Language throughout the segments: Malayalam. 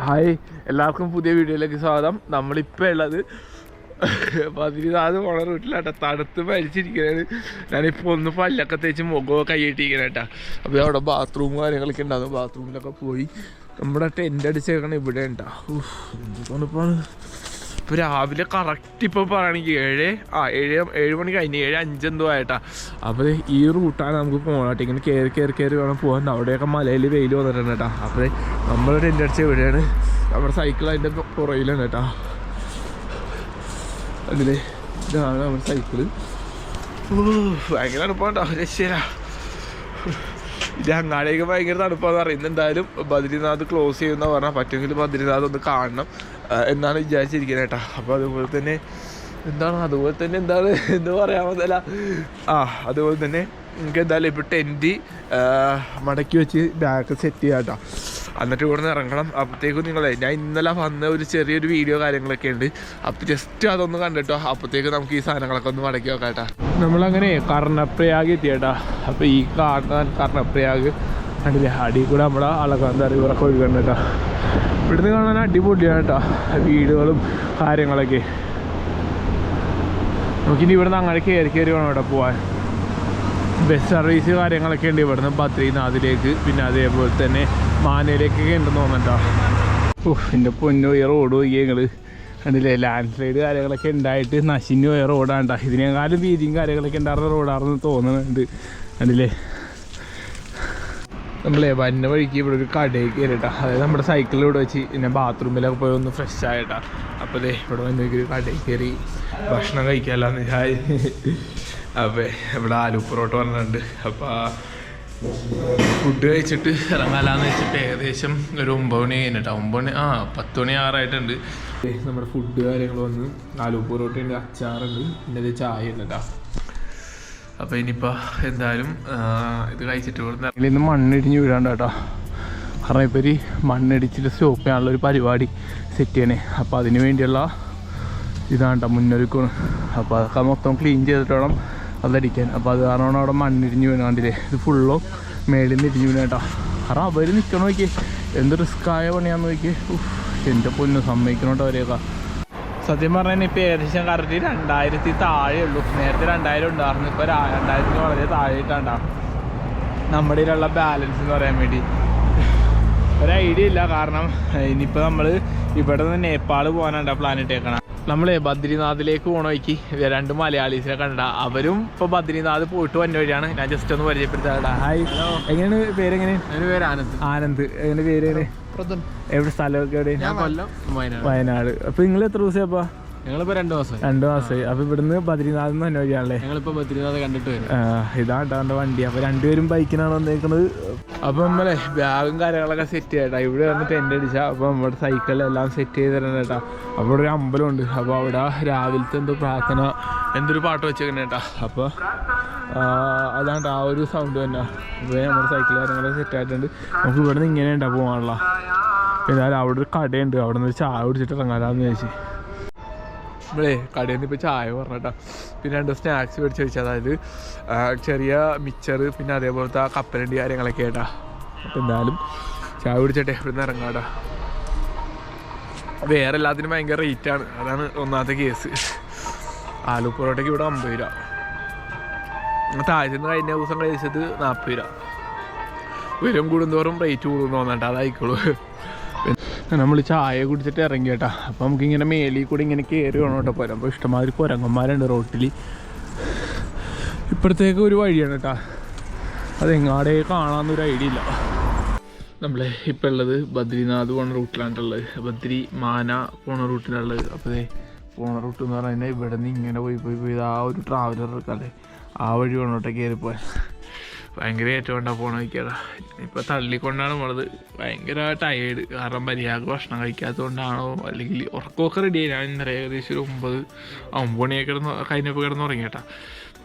ഹായ്, എല്ലാവർക്കും പുതിയ വീഡിയോയിലേക്ക് സ്വാഗതം. നമ്മളിപ്പോൾ ഉള്ളത് ബദ്രിനാഥ് പോണ റൂട്ടിലാട്ടോ. തണുത്ത് മരിച്ചിരിക്കുന്നത്. ഞാനിപ്പോൾ ഒന്ന് പല്ലൊക്കെ തേച്ച് മുഖമൊക്കെ കൈയിട്ടിരിക്കണം കേട്ടോ. അപ്പോൾ അവിടെ ബാത്റൂം കാര്യങ്ങളൊക്കെ ഉണ്ടാകും. ബാത്റൂമിലൊക്കെ പോയി നമ്മുടെ ടെൻ്റ് അടിച്ചേക്കണം ഇവിടെ ഉണ്ടാ. എന്തുകൊണ്ടിപ്പോൾ ഇപ്പോൾ രാവിലെ കറക്റ്റ് ഇപ്പോൾ പറയുകയാണെങ്കിൽ ഏഴ് മണി കഴിഞ്ഞ് 7:05 എന്തോ ആയിട്ടാ. അപ്പോൾ ഈ റൂട്ടാണ് നമുക്ക് പോകണം. ഇങ്ങനെ കയറി വേണം പോകാൻ. അവിടെയൊക്കെ മലയിൽ വെയിൽ വന്നിട്ടുണ്ട് കേട്ടോ. അപ്പോൾ നമ്മൾ ടെൻ്റ് അടിച്ച എവിടെയാണ് നമ്മുടെ സൈക്കിൾ അതിൻ്റെ പുറയിലാണ് കേട്ടോ. അതിൽ ഇതാണ് നമ്മുടെ സൈക്കിള്. ഭയങ്കര തണുപ്പാണ്ടോ, രക്ഷയില്ല. ഇത് അങ്ങാടേക്ക് ഭയങ്കര തണുപ്പാന്ന് പറയുന്നത്. എന്തായാലും ബദ്രിനാഥ് ക്ലോസ് ചെയ്യുന്ന പറഞ്ഞാൽ പറ്റുമെങ്കിൽ ബദ്രിനാഥ് ഒന്ന് കാണണം എന്നാണ് വിചാരിച്ചിരിക്കുന്നത് കേട്ടോ. അപ്പോൾ അതുപോലെ തന്നെ എന്ത് പറയാമല്ല. അതുപോലെ തന്നെ നമുക്ക് എന്തായാലും ഇപ്പോൾ ടെൻറ്റ് മടക്കി വെച്ച് ബാഗ് സെറ്റ് ചെയ്യാം കേട്ടോ. എന്നിട്ട് ഇവിടെ നിന്ന് ഇറങ്ങണം. അപ്പോഴത്തേക്കും ഞാൻ ഇന്നലെ വന്ന ഒരു ചെറിയൊരു വീഡിയോ കാര്യങ്ങളൊക്കെ ഉണ്ട്. അപ്പോൾ ജസ്റ്റ് അതൊന്ന് കണ്ടിട്ടോ. അപ്പോഴത്തേക്ക് നമുക്ക് ഈ സാധനങ്ങളൊക്കെ ഒന്ന് മടക്കി വെക്കാം കേട്ടോ. നമ്മളങ്ങനെ കർണപ്രയാഗ് എത്തിയേട്ടാ. അപ്പോൾ ഈ കർണപ്രയാഗ് കണ്ടില്ലേ, അടിയിൽ കൂടെ നമ്മുടെ അളകാന്ത റിവറൊക്കെ ഒഴുകണം കേട്ടോ. ഇവിടുന്ന് കാണാൻ അടിപൊളിയാണ് കേട്ടോ, വീടുകളും കാര്യങ്ങളൊക്കെ. നമുക്കിനി ഇവിടുന്ന് അങ്ങനെ കയറി വേണം ഇവിടെ പോകാൻ. ബസ് സർവീസ് കാര്യങ്ങളൊക്കെ ഉണ്ട് ഇവിടുന്ന് ബദ്രിനാഥിലേക്ക്. പിന്നെ അതേപോലെ തന്നെ മാനയിലേക്കൊക്കെ ഉണ്ടെന്ന് തോന്നട്ടോ. എൻ്റെ പൊന്നു ഈ റോഡ് പോയി ഞങ്ങൾ കണ്ടില്ലേ, ലാൻഡ് സ്ലൈഡ് കാര്യങ്ങളൊക്കെ ഉണ്ടായിട്ട് നശിഞ്ഞു പോയ റോഡാണ്. ഇതിനേക്കാളും വീതിയും കാര്യങ്ങളൊക്കെ ഉണ്ടായിരുന്ന റോഡാണെന്ന് തോന്നുന്നുണ്ട്. കണ്ടില്ലേ, നമ്മളെ വന്ന വഴിക്ക് ഇവിടെ ഒരു കടയിൽ കയറിയിട്ടാ. അതായത് നമ്മുടെ സൈക്കിളിലൂടെ വെച്ച് പിന്നെ ബാത്റൂമിലൊക്കെ പോയി ഒന്ന് ഫ്രഷ് ആയിട്ടാ. അപ്പോൾ ഇവിടെ വന്ന ഒരു കടയിൽ കയറി ഭക്ഷണം കഴിക്കാമല്ലാന്ന് അപ്പോൾ ഇവിടെ ആലു പൊറോട്ട പറഞ്ഞിട്ടുണ്ട്. അപ്പോൾ ഫുഡ് കഴിച്ചിട്ട് ഇറങ്ങാലാന്ന് വെച്ചിട്ട് ഏകദേശം ഒരു 9 മണി കഴിഞ്ഞിട്ടാ. 10 മണി ആറായിട്ടുണ്ട്. നമ്മുടെ ഫുഡ് കാര്യങ്ങൾ വന്ന് ആലു പൊറോട്ടയുണ്ട്, അച്ചാറുണ്ട്, പിന്നെ ഇത് ചായ ഉണ്ട് കേട്ടോ. അപ്പോൾ ഇനിയിപ്പോൾ എന്തായാലും ഇത് കഴിച്ചിട്ട് ഇവിടെ ഇന്ന് മണ്ണിടിഞ്ഞ് വീഴാണ്ട് കേട്ടോ. കാരണം ഇപ്പോൾ ഒരു മണ്ണിടിച്ചിട്ട് സ്റ്റോപ്പ് ചെയ്യാനുള്ളൊരു പരിപാടി സെറ്റ് ചെയ്യണേ. അപ്പോൾ അതിന് വേണ്ടിയുള്ള ഇതാണ് കേട്ടോ മുന്നൊരുക്കാണ്. അപ്പോൾ അതൊക്കെ മൊത്തം ക്ലീൻ ചെയ്തിട്ട് വേണം അതടിക്കാൻ. അപ്പോൾ അത് കാരണമാണ് അവിടെ മണ്ണിടിഞ്ഞ് വീണാണ്ടില്ലേ. ഇത് ഫുള്ളും മേളിൽ നിന്ന് ഇടിഞ്ഞ് വീണ കേട്ടോ. കാരണം അവർ നിൽക്കണം നോക്കി, എന്ത് റിസ്ക്കായ പണിയാന്ന് നോക്കി. എൻ്റെ പൊന്നു സമ്മതിക്കണോട്ടോ അവരെയൊക്കെ. സത്യം പറഞ്ഞാൽ ഇപ്പോൾ ഏകദേശം കറക്റ്റ് 2000 താഴെ ഉള്ളൂ. നേരത്തെ 2000 ഉണ്ടായിരുന്നു, ഇപ്പോൾ 2000 വളരെ താഴെയിട്ടാണ്ടാ നമ്മുടെ ഇതിലുള്ള ബാലൻസ് എന്ന് പറയാൻ വേണ്ടി. ഒരു ഐഡിയ ഇല്ല. കാരണം ഇനിയിപ്പോൾ നമ്മൾ ഇവിടെ നിന്ന് നേപ്പാൾ പോകാനാണ് പ്ലാൻ ഇട്ടേക്കണം. നമ്മൾ ബദ്രിനാഥിലേക്ക് പോകണ വഴിക്ക് 2 മലയാളീസിനെ കണ്ട. അവരും ഇപ്പോൾ ബദ്രിനാഥ് പോയിട്ട് വന്ന വഴിയാണ്. ഞാൻ ജസ്റ്റ് ഒന്ന് പരിചയപ്പെടുത്താടാ. ഹായ്, എങ്ങനെയാണ് പേരെങ്ങനെ? എൻ്റെ പേര് ആനന്ദ്. എങ്ങനെ പേര് എവിടെ സ്ഥലമൊക്കെ എവിടെ? വയനാട്. അപ്പോൾ നിങ്ങൾ എത്ര ദിവസമായി? അപ്പോൾ ഞങ്ങളിപ്പോൾ 2 മാസമായി. അപ്പോൾ ഇവിടുന്ന് ബദ്രിനാഥ് എന്ന് തന്നെ വഴിയാണല്ലേ? ഞങ്ങളിപ്പോൾ ബദ്രിനാഥ് കണ്ടിട്ട് വരും. ഇതാണ് എൻ്റെ വണ്ടി. അപ്പോൾ 2 പേരും ബൈക്കിനാണ് വന്നേക്കുന്നത്. അപ്പോൾ നമ്മളെ ബാഗും കാര്യങ്ങളൊക്കെ സെറ്റ് ചെയ്യട്ടാ. ഇവിടെ വന്ന് ടെൻ്റ് അടിച്ചാൽ അപ്പോൾ നമ്മുടെ സൈക്കിളെല്ലാം സെറ്റ് ചെയ്ത് തരണം കേട്ടോ. അപ്പോൾ ഇവിടെ ഒരു അമ്പലമുണ്ട്. അപ്പോൾ അവിടെ രാവിലത്തെ എന്തോ പ്രാർത്ഥന എന്തൊരു പാട്ട് വെച്ചേക്കണേ കേട്ടോ. അപ്പോൾ അതാണ് ആ ഒരു സൗണ്ട് തന്നെ. അപ്പോൾ നമ്മുടെ സൈക്കിൾ കാര്യങ്ങളൊക്കെ സെറ്റ് ആയിട്ടുണ്ട്. നമുക്ക് ഇവിടെ നിന്ന് ഇങ്ങനെ ഉണ്ടാ പോകാനുള്ള. എന്നാലും അവിടെ ഒരു കടയുണ്ട്, അവിടെ നിന്ന് ചായ കുടിച്ചിട്ട് ഇറങ്ങാലാന്ന് ചോദിച്ചു. നമ്മളേ കടയിൽ നിന്ന് ഇപ്പോൾ ചായ പറഞ്ഞിട്ടാ. പിന്നെ 2 സ്നാക്സ് മേടിച്ച് വെച്ചാൽ, അതായത് ചെറിയ മിച്ചർ, പിന്നെ അതേപോലത്തെ കപ്പലണ്ടി കാര്യങ്ങളൊക്കെ ആയിട്ടാ. അപ്പോൾ എന്തായാലും ചായ കുടിച്ചിട്ടെ ഇവിടെ നിന്ന് ഇറങ്ങാട്ടാ. വേറെ എല്ലാത്തിനും ഭയങ്കര റേറ്റാണ്, അതാണ് ഒന്നാമത്തെ കേസ്. ആലു പൊറോട്ടയ്ക്ക് ഇവിടെ 50 രൂപ. താഴത്ത് നിന്ന് കഴിഞ്ഞ ദിവസം കഴിച്ചത് 40 രൂപ. ഉയരം കൂടുന്തോറും റേറ്റ് കൂടുന്നു തോന്നണ്ട, അതായിക്കോളൂ. നമ്മൾ ചായ കുടിച്ചിട്ട് ഇറങ്ങി കേട്ടോ. അപ്പോൾ നമുക്കിങ്ങനെ മേലിൽ കൂടി ഇങ്ങനെ കയറി വേണം കേട്ടോ പോരാം. അപ്പോൾ ഇഷ്ടമാതിരി കുരങ്ങന്മാരുണ്ട് റോട്ടിൽ. ഇപ്പോഴത്തേക്ക് ഒരു വഴിയാണ് കേട്ടോ, അതെങ്ങാടെ കാണാമെന്നൊരു ഐഡിയ ഇല്ല. നമ്മൾ ഇപ്പോൾ ഉള്ളത് ബദ്രിനാഥ് പോണ റൂട്ടിലാണുള്ളത്. ബദ്രി മാന പോണ റൂട്ടിലുള്ളത്. അപ്പോൾ പോണ റൂട്ട് എന്ന് പറഞ്ഞു കഴിഞ്ഞാൽ ഇവിടെ നിന്ന് ഇങ്ങനെ പോയി ആ ഒരു ട്രാവലർ എടുക്കാല്ലേ, ആ വഴി വേണോട്ടെ കയറിപ്പോയാൽ. ഭയങ്കര ഏറ്റവും കൊണ്ടാണ് പോകണം വയ്ക്കാറ്. ഇപ്പോൾ തള്ളിക്കൊണ്ടാണ് പോണത്. ഭയങ്കര ടയേർഡ്. കാരണം മര്യാദക്ക് ഭക്ഷണം കഴിക്കാത്തതുകൊണ്ടാണോ അല്ലെങ്കിൽ ഉറക്കമൊക്കെ റെഡിയായി. ഞാൻ ഇന്നലെ ഏകദേശം ഒരു 9 മണിയൊക്കെ കഴിഞ്ഞപ്പോൾ കിടന്നുറങ്ങി കേട്ടോ.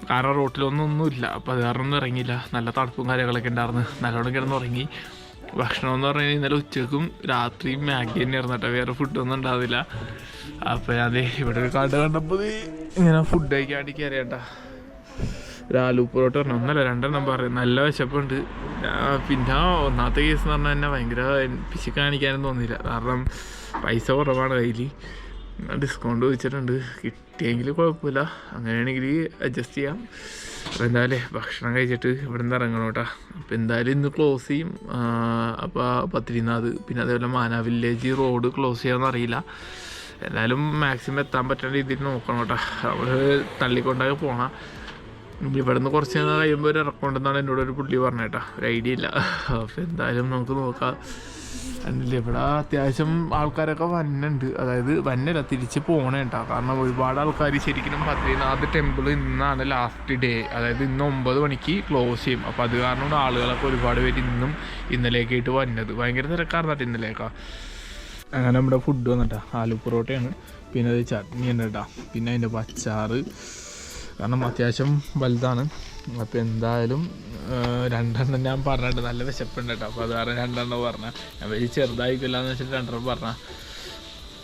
കാരണം റോട്ടിലൊന്നുമില്ല. അപ്പോൾ അത് കാരണം ഒന്നും ഇറങ്ങിയില്ല. നല്ല തണുപ്പും കാര്യങ്ങളൊക്കെ ഉണ്ടായിരുന്നു. നല്ലോണം കിടന്നുറങ്ങി. ഭക്ഷണം എന്ന് പറഞ്ഞു കഴിഞ്ഞാൽ ഇന്നലെ ഉച്ചക്കും രാത്രിയും മാഗി തന്നെയായിരുന്നു കേട്ടോ. വേറെ ഫുഡൊന്നും ഉണ്ടാവില്ല. അപ്പോൾ അതെ ഇവിടെ ഒരു കട കണ്ടപ്പോൾ ഇങ്ങനെ ഫുഡ് കഴിക്കാൻ വേണ്ടി കയറിയാട്ടാ. ഒരു ആലു പൊറോട്ട പറഞ്ഞു, ഒന്നല്ല 2 പറയും. നല്ല വിശപ്പുണ്ട്. പിന്നെ ഒന്നാമത്തെ കേസ് എന്ന് പറഞ്ഞാൽ എന്നെ ഭയങ്കര പിശി കാണിക്കാനും തോന്നിയില്ല, കാരണം പൈസ കുറവാണ് കയ്യിൽ. ഡിസ്കൗണ്ട് വെച്ചിട്ടുണ്ട്, കിട്ടിയെങ്കിൽ കുഴപ്പമില്ല, അങ്ങനെയാണെങ്കിൽ അഡ്ജസ്റ്റ് ചെയ്യാം. അപ്പോൾ എന്തായാലും ഭക്ഷണം കഴിച്ചിട്ട് ഇവിടെ നിന്ന് ഇറങ്ങണം കേട്ടോ. അപ്പോൾ എന്തായാലും ഇന്ന് ക്ലോസ് ചെയ്യും. അപ്പോൾ പത്തിരിനാഥ് പിന്നെ അതേപോലെ മാന വില്ലേജ് റോഡ് ക്ലോസ് ചെയ്യാമെന്ന് അറിയില്ല. എന്തായാലും മാക്സിമം എത്താൻ പറ്റുന്ന രീതിയിൽ നോക്കണം കേട്ടോ. നമ്മൾ തള്ളിക്കൊണ്ടാകെ പോകണം. ഇവിടെ നിന്ന് കുറച്ച് നേരം കഴിയുമ്പോൾ ഒരു ഇറക്കമുണ്ടെന്നാണ് എന്നോട് ഒരു പുള്ളി പറഞ്ഞേട്ടാ, ഒരു ഐഡിയ ഇല്ല. അപ്പോൾ എന്തായാലും നമുക്ക് നോക്കാം. അല്ല ഇവിടെ അത്യാവശ്യം ആൾക്കാരൊക്കെ വന്നുണ്ട്, അതായത് വന്നല്ല തിരിച്ച് പോകണേട്ടാ. കാരണം ഒരുപാട് ആൾക്കാർ ശരിക്കും ബദ്രീനാഥ് ടെമ്പിൾ ഇന്നാണ് ലാസ്റ്റ് ഡേ, അതായത് ഇന്ന് 9 മണിക്ക് ക്ലോസ് ചെയ്യും. അപ്പോൾ അത് കാരണം ആളുകളൊക്കെ ഒരുപാട് പേര് ഇന്നും ഇന്നലേക്കായിട്ട് വന്നത്. ഭയങ്കര തിരക്കാർന്നിട്ട് ഇന്നലേക്കാ. അങ്ങനെ നമ്മുടെ ഫുഡ് വന്നിട്ടാ ആലു പൊറോട്ടയാണ്, പിന്നെ അത് ചട്നി ഉണ്ട് കേട്ടോ, പിന്നെ അതിൻ്റെ അച്ചാറ്, കാരണം അത്യാവശ്യം വലുതാണ്. അപ്പോൾ എന്തായാലും 2 ഞാൻ പറഞ്ഞിട്ട് നല്ല വിശപ്പുണ്ട് കേട്ടോ. അപ്പോൾ അത് കാരണം 2 പറഞ്ഞാൽ ഞാൻ വലിയ ചെറുതായിക്കില്ല എന്ന് വെച്ചിട്ട് 2 പറഞ്ഞാൽ.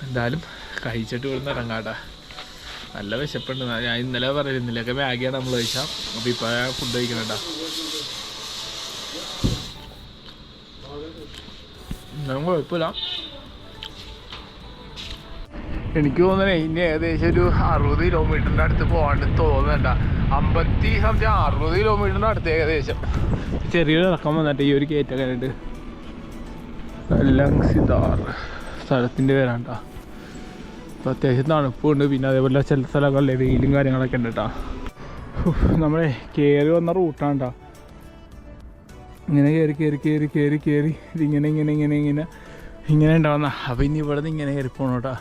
എന്തായാലും കഴിച്ചിട്ട് ഇവിടുന്ന് ഇറങ്ങാട്ടാ, നല്ല വിശപ്പുണ്ട്. ഞാൻ ഇന്നലെ പറയില്ല, ഇന്നലെയൊക്കെ മാഗിയാണ് നമ്മൾ കഴിച്ചാൽ. അപ്പോൾ ഇപ്പോൾ ഫുഡ് കഴിക്കണം കേട്ടോ. എന്നാലും കുഴപ്പമില്ല. എനിക്ക് തോന്നുന്നേ ഇനി ഏകദേശം ഒരു 60 കിലോമീറ്ററിൻ്റെ അടുത്ത് പോകാണ്ട് തോന്നുന്നുണ്ട. 60 കിലോമീറ്ററിൻ്റെ അടുത്ത് ഏകദേശം. ചെറിയൊരു ഇറക്കം വന്നിട്ട് ഈ ഒരു കയറ്റം കഴിഞ്ഞിട്ട് ലങ്സിദാർ സ്ഥലത്തിൻ്റെ പേരാണ്ട. അപ്പോൾ അത്യാവശ്യം തണുപ്പുണ്ട്, പിന്നെ അതേപോലെ ചില സ്ഥലങ്ങളിലെ വെയിലും കാര്യങ്ങളൊക്കെ ഉണ്ട് കേട്ടോ. നമ്മളെ കയറി വന്ന റൂട്ടാണ് കേട്ടോ. ഇങ്ങനെ കയറി ഇതിങ്ങനെ ഉണ്ടാവുന്ന. അപ്പോൾ ഇനി ഇവിടെ നിന്ന് ഇങ്ങനെ കയറി പോകണം കേട്ടോ.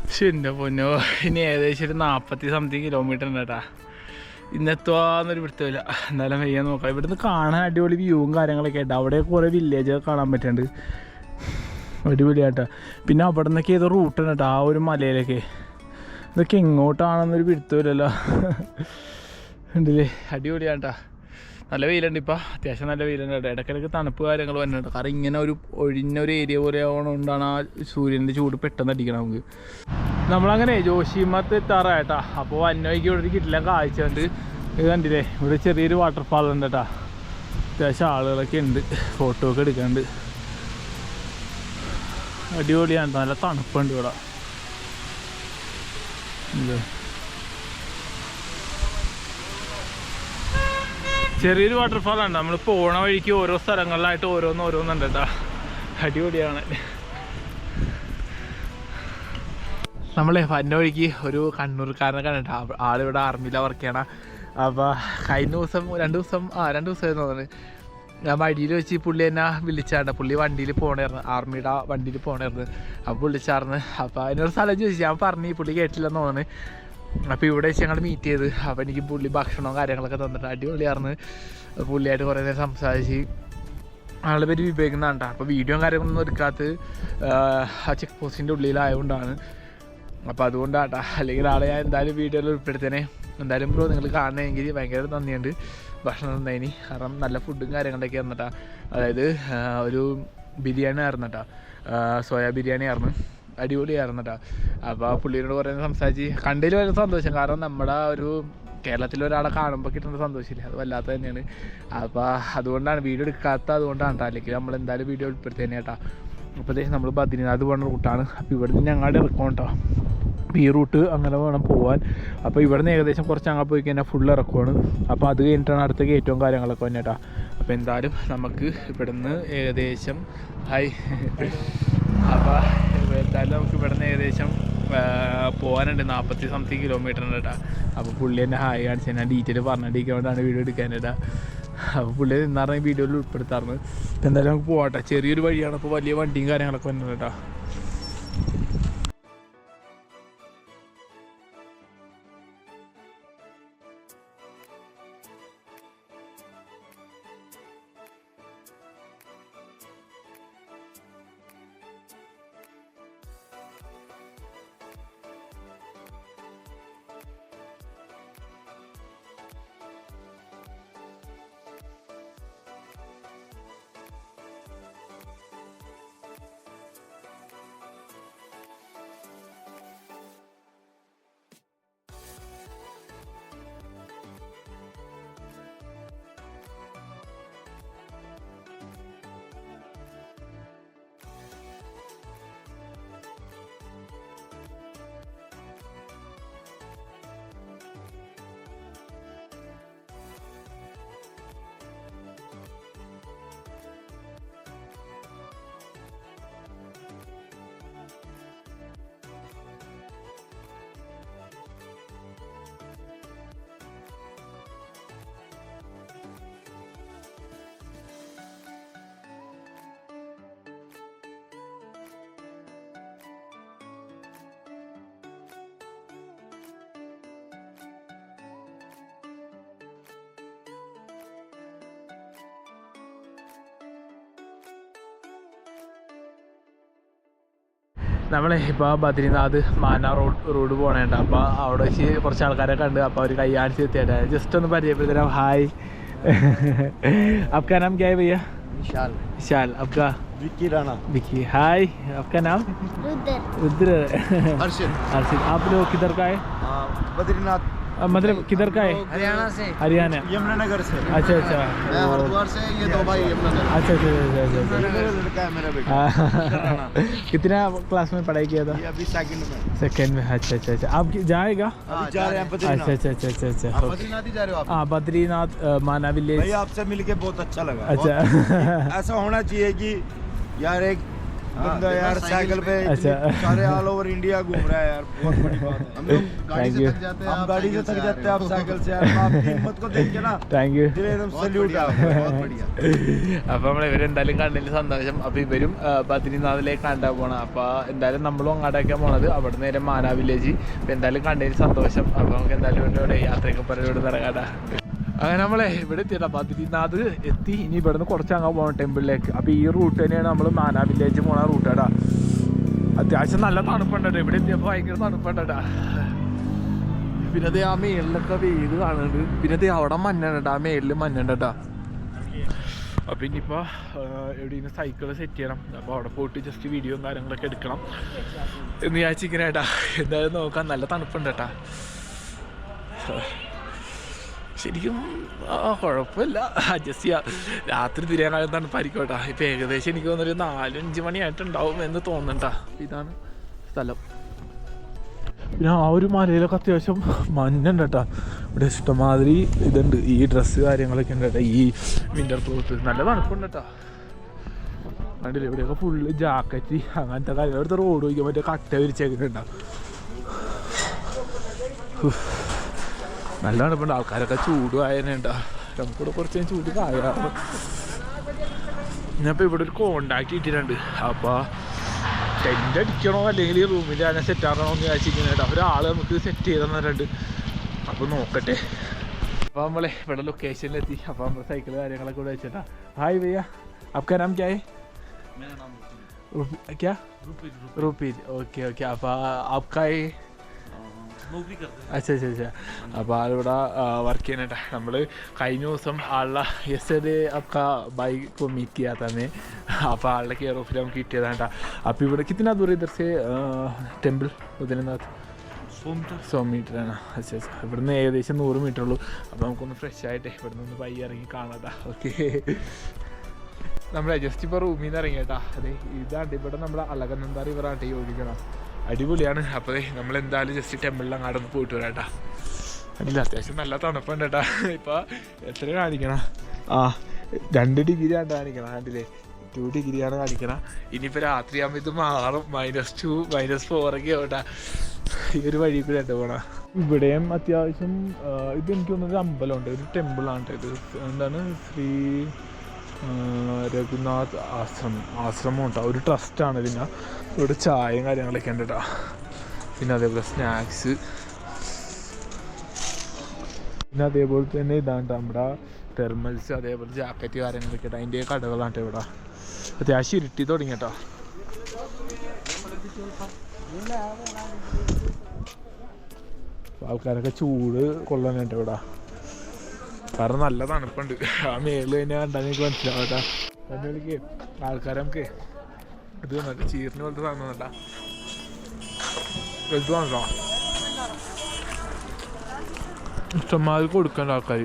പക്ഷെ എൻ്റെ പൊന്നോ, ഇനി ഏകദേശം ഒരു 40 കിലോമീറ്റർ ഉണ്ട് കേട്ടാ. ഇന്നെത്തുവാന്നൊരു പിടുത്തമില്ല. എന്തായാലും വയ്യാൻ നോക്കാം. ഇവിടുന്ന് കാണാൻ അടിപൊളി വ്യൂവും കാര്യങ്ങളൊക്കെ ആയിട്ട്. അവിടെ കുറേ വില്ലേജൊക്കെ കാണാൻ പറ്റുന്നുണ്ട്, അടിപൊളിയായിട്ടാ. പിന്നെ അവിടെ നിന്നൊക്കെ ഏതോ റൂട്ടുണ്ട് കേട്ടോ, ആ ഒരു മലയിലൊക്കെ. ഇതൊക്കെ എങ്ങോട്ടാണെന്നൊരു പിടുത്തമില്ലല്ലോ. ഉണ്ടല്ലേ, അടിപൊളിയാട്ടാ. നല്ല വെയിലുണ്ട് ഇപ്പം, അത്യാവശ്യം നല്ല വെയിലുണ്ട് കേട്ടോ. ഇടയ്ക്കിടയ്ക്ക് തണുപ്പ് കാര്യങ്ങൾ വരുന്നുണ്ട്, കാരണം ഇങ്ങനെ ഒരു ഒഴിഞ്ഞൊരു ഏരിയ പോലെ ആവണോണ്ടാണ് ആ സൂര്യൻ്റെ ചൂട് പെട്ടെന്ന് അടിക്കണം നമുക്ക്. നമ്മളങ്ങനെ ജോഷിമത്ത് എത്താറായിട്ടാ. അപ്പോൾ വന്നവയ്ക്ക് ഇവിടെ കിട്ടില്ല കാഴ്ചയുണ്ട്. ഇത് കണ്ടില്ലേ, ഇവിടെ ചെറിയൊരു വാട്ടർഫാൾ ഉണ്ട് കേട്ടോ. അത്യാവശ്യം ആളുകളൊക്കെ ഉണ്ട്, ഫോട്ടോ ഒക്കെ എടുക്കാണ്ട്. അടിപൊളിയാണ്, നല്ല തണുപ്പുണ്ട് ഇവിടെ. ചെറിയൊരു വാട്ടർഫാളാണ്. നമ്മൾ പോണ വഴിക്ക് ഓരോ സ്ഥലങ്ങളിലായിട്ട് ഓരോന്നുണ്ട് കേട്ടോ. അടിപൊളിയാണ്. നമ്മളെ വന്ന വഴിക്ക് ഒരു കണ്ണൂർക്കാരനെ കണ്ടിട്ടാ. ആളിവിടെ ആർമിയിലാണ് വർക്ക് ചെയ്യണം. അപ്പോൾ കഴിഞ്ഞ ദിവസം 2 ദിവസമായിരുന്നു തോന്നുന്നത്. ഞാൻ വഴിയിൽ വെച്ച് പുള്ളി എന്നെ വിളിച്ചാണ്. പുള്ളി വണ്ടിയിൽ പോകണമായിരുന്നു, ആർമിയുടെ വണ്ടിയിൽ പോകണമായിരുന്നു. അപ്പോൾ വിളിച്ചായിരുന്നു. അപ്പോൾ അതിനൊരു സ്ഥലം ചോദിച്ചു, ഞാൻ പറഞ്ഞു, പുള്ളി കേട്ടില്ലെന്ന് തോന്നുന്നു. അപ്പോൾ ഇവിടെ വെച്ച് ഞങ്ങൾ മീറ്റ് ചെയ്ത്. അപ്പോൾ എനിക്ക് പുള്ളി ഭക്ഷണവും കാര്യങ്ങളൊക്കെ തന്നിട്ട് അടിപൊളിയായിരുന്നു. പുള്ളിയായിട്ട് കുറേ നേരം സംസാരിച്ച്. ആളുടെ പേര് വിവേകുന്നാണ് കേട്ടോ. അപ്പോൾ വീഡിയോയും കാര്യങ്ങളൊന്നും എടുക്കാത്തത് ആ ചെക്ക് പോസ്റ്റിൻ്റെ ഉള്ളിലായതുകൊണ്ടാണ്. അപ്പോൾ അതുകൊണ്ടാട്ടാ, അല്ലെങ്കിൽ ആളെ ഞാൻ എന്തായാലും വീഡിയോയിൽ ഉൾപ്പെടുത്തേനെ. എന്തായാലും ബ്രോ നിങ്ങൾ കാണണമെങ്കിൽ ഭയങ്കര നന്ദിയുണ്ട്. ഭക്ഷണം തന്നതിന്, കാരണം നല്ല ഫുഡും കാര്യങ്ങളൊക്കെ ആയിരുന്നിട്ടാ. അതായത് ഒരു ബിരിയാണി ആയിരുന്നു കേട്ടോ, സോയാ ബിരിയാണി ആയിരുന്നു, അടിപൊളിയായിരുന്നു കേട്ടോ. അപ്പോൾ പുള്ളിയോട് കുറേ സംസാരിച്ച് കണ്ടതിൽ വളരെ സന്തോഷം, കാരണം നമ്മുടെ ഒരു കേരളത്തിലൊരാളെ കാണുമ്പോൾ കിട്ടുന്ന സന്തോഷമില്ല, അത് വല്ലാത്ത തന്നെയാണ്. അപ്പോൾ അതുകൊണ്ടാണ് വീഡിയോ എടുക്കാത്ത, അതുകൊണ്ടാണ് കേട്ടോ. അല്ലെങ്കിൽ നമ്മൾ എന്തായാലും വീഡിയോ ഉൾപ്പെടുത്തേനെ കേട്ടോ. അപ്പോൾ നമ്മൾ ബദ്രീനാഥ് പോകുന്ന റൂട്ടാണ്. അപ്പോൾ ഇവിടെ നിന്ന് ഞങ്ങളുടെ ഇറക്കും കേട്ടോ. അപ്പോൾ ഈ റൂട്ട് അങ്ങനെ വേണം പോകാൻ. അപ്പോൾ ഇവിടെ നിന്ന് ഏകദേശം കുറച്ച് അങ്ങ് പോയി കഴിഞ്ഞാൽ ഫുൾ ഇറക്കുവാണ്. അപ്പോൾ അത് കഴിഞ്ഞിട്ടാണ് അടുത്ത കയറ്റവും കാര്യങ്ങളൊക്കെ വന്നെ കേട്ടോ. അപ്പോൾ എന്തായാലും നമുക്ക് ഇവിടെ നിന്ന് ഏകദേശം അപ്പോൾ എന്തായാലും നമുക്ക് ഇവിടെ നിന്ന് ഏകദേശം പോകാനുണ്ട് 40 കിലോമീറ്റർ ഉണ്ട് കേട്ടോ. അപ്പോൾ പുള്ളി എന്നെ ഹായ് കാണിച്ച് ഞാൻ ഡീറ്റെയിൽ പറഞ്ഞിരിക്കൊണ്ടാണ് വീഡിയോ എടുക്കാനായിട്ടാ. അപ്പോൾ പുള്ളി നിന്നാറിന് വീഡിയോയിൽ ഉൾപ്പെടുത്താറുണ്ട്. എന്തായാലും നമുക്ക് പോകട്ടെ. ചെറിയൊരു വഴിയാണ്, അപ്പോൾ വലിയ വണ്ടിയും കാര്യങ്ങളൊക്കെ വന്നത് കേട്ടോ. നമ്മളെ ഇപ്പോൾ ബദ്രീനാഥ് മാന റോഡ് പോകണേണ്ട. അപ്പോൾ അവിടെ വെച്ച് കുറച്ച് ആൾക്കാരെ കണ്ട്. അപ്പോൾ അവർ കൈ കാണിച്ച് എത്തിയിട്ട് ജസ്റ്റ് ഒന്ന് പരിചയപ്പെടുത്തരാം. ഹായ്, आपका नाम क्या है भैया? विशाल. विशाल. आपका? विक्की राणा. विक्की. हाय, आपका नाम? रुद्र. रुद्र. हर्षित. हर्षित. आप लोग किधर का है? बद्रीनाथ. मतलब किधर का है? हरियाणा से. हरियाणा. यमुनानगर से. अच्छा अच्छा. मैं हरिद्वार से. ये दो भाई यमुनानगर. अच्छा अच्छा अच्छा अच्छा. मेरा लड़का है, मेरा बेटा. कितना क्लास में पढ़ाई किया था? ये अभी सेकंड में. सेकंड में. अच्छा अच्छा अच्छा. आप जाएगा? अभी जा रहे हैं अच्छा बद्रीनाथ. अच्छा अच्छा अच्छा अच्छा. आप बद्रीनाथ ही जा रहे हो आप? हाँ, बद्रीनाथ माना विलेज. भाई आपसे मिलके बहुत अच्छा लगा. अच्छा. ऐसा होना चाहिए कि यार एक बंदा यार साइकिल पे अच्छा. सारे ऑल ओवर इंडिया घूम रहा है यार. बहुत बड़ी बात है. हम लोग गाड़ी से थक जाते हैं. हम गाड़ी से थक जाते हैं, आप साइकिल से. आपकी हिम्मत को देख के ना താങ്ക് യു. दिल एकदम सैल्यूट है. बहुत बढ़िया. അപ്പോൾ നമ്മൾ ഇവരെന്തായാലും കണ്ടതിൽ സന്തോഷം. അപ്പോൾ ഇവരും ബദ്രീനാഥിലേക്ക് കണ്ടാൽ പോകണം. അപ്പോൾ എന്തായാലും നമ്മളും അങ്ങോട്ടേക്കാണ് പോണത്. അവിടെ നേരെ മാന വില്ലേജ്. അപ്പോൾ എന്തായാലും കണ്ടതിൽ സന്തോഷം. അപ്പോൾ നമുക്ക് എന്തായാലും ഇവിടെ യാത്രയൊക്കെ പറഞ്ഞോട് ഇറങ്ങാടാ. അങ്ങനെ നമ്മളെ ഇവിടെ എത്തിയിട്ടാ, ബദ്രീനാഥ് എത്തി. ഇനി ഇവിടെ നിന്ന് കുറച്ച് അങ്ങ് പോകണം ടെമ്പിളിലേക്ക്. അപ്പോൾ ഈ റൂട്ട് തന്നെയാണ് നമ്മൾ മാന വില്ലേജ് പോണ റൂട്ടാടാ. അത്യാവശ്യം നല്ല തണുപ്പുണ്ടോ ഇവിടെ എത്തിയപ്പോൾ. ഭയങ്കര തണുപ്പുണ്ടോ. പിന്നെ അത് ആ മേളിലൊക്കെ വെയിൽ കാണുന്നുണ്ട്. പിന്നെ അത് അവിടെ മഞ്ഞുണ്ടാ, ആ മേളിൽ മഞ്ഞുണ്ടാ. അപ്പോൾ ഇനിയിപ്പോൾ എവിടെയെങ്കിലും സൈക്കിൾ സെറ്റ് ചെയ്യണം. അപ്പോൾ അവിടെ പോയിട്ട് ജസ്റ്റ് വീഡിയോയും കാര്യങ്ങളൊക്കെ എടുക്കണം എന്ന് വിചാരിച്ചിരിക്കണേട്ടാ. എന്തായാലും നോക്കാം. നല്ല തണുപ്പുണ്ട് കേട്ടാ. ശരിക്കും കുഴപ്പമില്ല, അഡ്ജസ്റ്റ് ചെയ്യാം. രാത്രി തിരിയാനാകും തണുപ്പായിരിക്കോട്ടാ. ഇപ്പം ഏകദേശം എനിക്ക് തോന്നുന്നൊരു 4-5 മണിയായിട്ടുണ്ടാവും എന്ന് തോന്നണ്ട. ഇതാണ് സ്ഥലം. പിന്നെ ആ ഒരു മലയിലൊക്കെ അത്യാവശ്യം മഞ്ഞുണ്ട് കേട്ടോ. ഇവിടെ ഇഷ്ടമാതിരി ഇതുണ്ട്. ഈ ഡ്രസ്സ് കാര്യങ്ങളൊക്കെ ഉണ്ട് കേട്ടോ. ഈ വിൻ്റർ ക്ലോത്ത് നല്ല തണുപ്പുണ്ട് കേട്ടോ. കണ്ടില്ല ഇവിടെയൊക്കെ ഫുള്ള് ജാക്കറ്റ് അങ്ങനത്തെ കാര്യങ്ങൾ. ഇവിടുത്തെ റോഡ് വയ്ക്കാൻ മറ്റേ കട്ട വിരിച്ചേക്കുന്നുണ്ടാവും. നല്ല തണുപ്പുണ്ട്. ആൾക്കാരൊക്കെ ചൂട് ആയതുണ്ടാ. നമുക്കിവിടെ കുറച്ച് ചൂട് കായാറ്. ഞാനിപ്പോൾ ഇവിടെ ഒരു കോണ്ടാക്ട് ഇട്ടിട്ടുണ്ട്. അപ്പോൾ ടെൻ്റ് അടിക്കണോ അല്ലെങ്കിൽ റൂമിൽ അതിനെ സെറ്റ് ആക്കണോ എന്ന് വിചാരിച്ചിരിക്കുന്നുണ്ട്. ഒരാൾ നമുക്ക് സെറ്റ് ചെയ്ത് തന്നിട്ടുണ്ട്. അപ്പോൾ നോക്കട്ടെ. അപ്പോൾ നമ്മളെ ഇവിടെ ലൊക്കേഷനിലെത്തി. അപ്പോൾ നമ്മൾ സൈക്കിൾ കാര്യങ്ങളൊക്കെ ഇവിടെ വെച്ചിട്ടാ. ഹായ് ഭയ്യ, आपका नाम क्या है? मेरा नाम क्या? रूपीर. Okay okay. അപ്പോൾ आपका है? नौकरी करते हैं. अच्छा अच्छा अच्छा. അപ്പോൾ ആളിവിടെ വർക്ക് ചെയ്യാനായിട്ടാ. നമ്മൾ കഴിഞ്ഞ ദിവസം ആളുടെ യെസ്റ്റർഡേ आपका बाइक को मीट किया था मैं. അപ്പോൾ ആളുടെ കെയർ ഓഫിൽ നമുക്ക് കിട്ടിയതാണ് കേട്ടോ. അപ്പോൾ ഇവിടെ कितना दूर इधर से ടെമ്പിൾ ബദ്രീനാഥ്? 100 മീറ്റർ ആണ്. അച്ഛാ അച്ഛാ. ഇവിടുന്ന് ഏകദേശം 100 മീറ്റർ ഉള്ളൂ. അപ്പോൾ നമുക്കൊന്ന് ഫ്രഷ് ആയിട്ടേ ഇവിടുന്ന് ഒന്ന് പയ്യെ ഇറങ്ങി കാണാട്ടാ. ഓക്കെ. നമ്മളെ ജസ്റ്റ് ഇപ്പോൾ റൂമിൽ നിന്ന് ഇറങ്ങി കേട്ടാ. അതെ ഇതാണ്ട് ഇവിടെ നമ്മുടെ അളകനന്ദ റിവറാട്ടെ യോജിക്കണം. അടിപൊളിയാണ്. അപ്പോൾ നമ്മളെന്തായാലും ജസ്റ്റ് ടെമ്പിളിൽ അങ്ങോട്ട് ഒന്ന് പോയിട്ട് വരാം കേട്ടോ. അല്ല അത്യാവശ്യം നല്ല തണുപ്പുണ്ട് കേട്ടോ. ഇപ്പോൾ എത്ര കാണിക്കണം? 2 ഡിഗ്രി ആണ് കാണിക്കണം. കണ്ടില്ലേ, 2 ഡിഗ്രിയാണ് കാണിക്കണം. ഇനിയിപ്പോൾ രാത്രിയാകുമ്പോൾ ഇത് മാറും. -2 -4 ഒക്കെ ആവട്ടെ. ഈ ഒരു വഴി കൂടെ ഉണ്ട് പോണ. ഇവിടെയും അത്യാവശ്യം ഇതെനിക്ക് തോന്നുന്നൊരു അമ്പലമുണ്ട്, ഒരു ടെമ്പിളാണ് ഇത്. എന്താണ് ശ്രീ രഘുനാഥ് ആശ്രമം കേട്ടോ. ഒരു ട്രസ്റ്റാണ്. പിന്നെ ഇവിടെ ചായയും കാര്യങ്ങളൊക്കെ ഉണ്ട് കേട്ടോ. പിന്നെ അതേപോലെ സ്നാക്സ്. പിന്നെ അതേപോലെ തന്നെ ഇതാണ് നമ്മുടെ തെർമൽസ്, അതേപോലെ ജാക്കറ്റ് കാര്യങ്ങളൊക്കെ കേട്ടോ. അതിൻ്റെ കടകളാണ് ഇവിടെ. അത്യാവശ്യം ഇരുട്ടി തുടങ്ങി കേട്ടോ. ആൾക്കാരൊക്കെ ചൂട് കൊള്ളാനായിട്ട് ഇവിടെ. കാരണം നല്ല തണുപ്പുണ്ട്. ആ മേളിൽ തന്നെ കണ്ടാൽ എനിക്ക് മനസ്സിലാവും കേട്ടോ. എൻ്റെ വിളിക്ക് ആൾക്കാരെ നമുക്ക് ഇത് വന്നിട്ട് ചീറിന് പോലത്തെ സാധനം കേട്ടാ. ഇത് വന്നോ ഇഷ്ടംമാതിരി കൊടുക്കേണ്ട ആൾക്കാർ.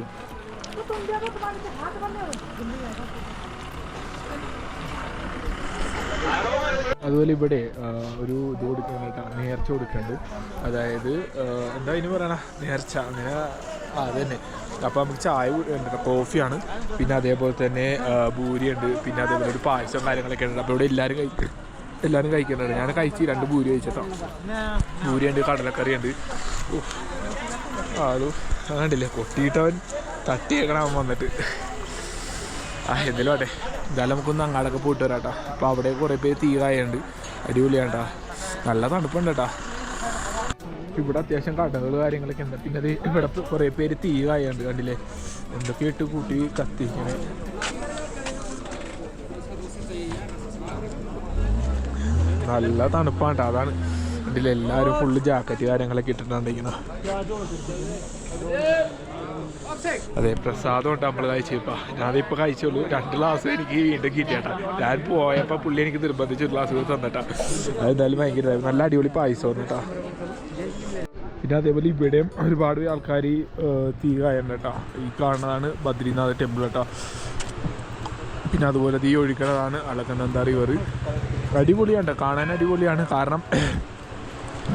അതുപോലെ ഇവിടെ ഒരു ഇത് കൊടുക്കണം കേട്ടോ, നേർച്ച കൊടുക്കുന്നുണ്ട്. അതായത് എന്താ ഇതിന് പറയണ, നേർച്ച അങ്ങനെ അത് തന്നെ. അപ്പോൾ നമുക്ക് ചായ ഉണ്ട്, കോഫിയാണ്. പിന്നെ അതേപോലെ തന്നെ പൂരിയുണ്ട്. പിന്നെ അതേപോലെ ഒരു പായസം കാര്യങ്ങളൊക്കെ ഉണ്ട്. അപ്പോൾ ഇവിടെ എല്ലാവരും കഴിക്കുന്നുണ്ട്. ഞാൻ കഴിച്ച് 2 പൂരി കഴിച്ചിട്ടോ. പൂരിയുണ്ട്, കടലക്കറിയുണ്ട്. അത് കണ്ടില്ലേ, കൊട്ടിയിട്ടവൻ തട്ടിയേക്കണം വന്നിട്ട്. എന്തെങ്കിലും ആട്ടെ, എന്തായാലും നമുക്കൊന്ന് അങ്ങാടൊക്കെ പോയിട്ട് വരാം കേട്ടോ. അപ്പോൾ അവിടെ കുറേ പേര് തീ കായുണ്ട്, അടിപൊളിയാണ് കേട്ടോ. നല്ല തണുപ്പുണ്ട് കേട്ടോ. ഇവിടെ അത്യാവശ്യം കടകൾ കാര്യങ്ങളൊക്കെ ഉണ്ട്. പിന്നെ അത് ഇവിടെ കുറേ പേര് തീ കായുണ്ട്, കണ്ടില്ലേ, എന്തൊക്കെ ഇട്ട് കൂട്ടി കത്തിക്കണേ. നല്ല തണുപ്പാണ് കേട്ടോ. അതാണ് ഇതിലെല്ലാവരും ഫുള്ള് ജാക്കറ്റ് കാര്യങ്ങളൊക്കെ ഇട്ടിട്ടുണ്ടിരിക്കുന്നത്. അതെ, പ്രസാദം ഉണ്ട് നമ്മൾ കഴിച്ചപ്പോൾ. ഞാനിപ്പോൾ കഴിച്ചുള്ളൂ. 2 ഗ്ലാസ് എനിക്ക് വീണ്ടും കിട്ടിയാട്ടാ. ഞാൻ പോയപ്പോൾ പുള്ളി എനിക്ക് നിർബന്ധിച്ച് 1 ഗ്ലാസ് തന്നിട്ടാ. അതെന്തായാലും ഭയങ്കര നല്ല അടിപൊളി പായസമാണ് കേട്ടോ. പിന്നെ അതേപോലെ ഇവിടെയും ഒരുപാട് ആൾക്കാർ തീ കായുണ്ട് കേട്ടോ. ഈ കാണുന്നതാണ് ബദ്രീനാഥ് ടെമ്പിൾ കേട്ടോ. പിന്നെ അതുപോലെ തീ ഒഴിക്കുന്നതാണ് അലക്കനന്ദ റിവർ. അടിപൊളിയാണ് കാണാൻ, അടിപൊളിയാണ്. കാരണം